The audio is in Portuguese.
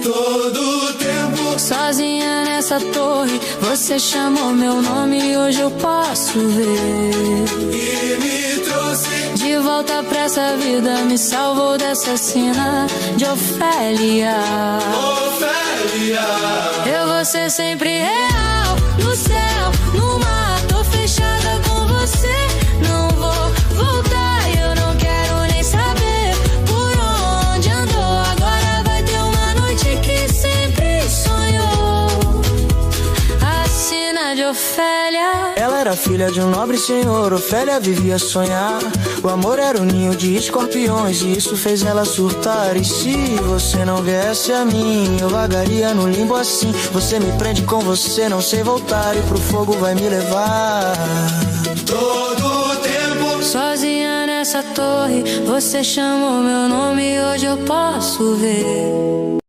todo tempo. Sozinha nessa torre, você chamou meu nome e hoje eu posso ver. E me trouxe de volta pra essa vida, me salvou dessa cena de Ofélia. Ofélia. Eu vou ser sempre real, no céu, no mar, tô fechada com você. Não vou voltar, eu não quero nem saber por onde andou. Agora vai ter uma noite que sempre sonhou. A cena de Ofélia. Ela era filha de um nobre senhor, Ofélia vivia a sonhar. O amor era um ninho de escorpiões e isso fez ela surtar. E se você não viesse a mim, eu vagaria no limbo assim. Você me prende com você, não sei voltar, e pro fogo vai me levar. Todo tempo. Sozinha nessa torre, você chamou meu nome e hoje eu posso ver.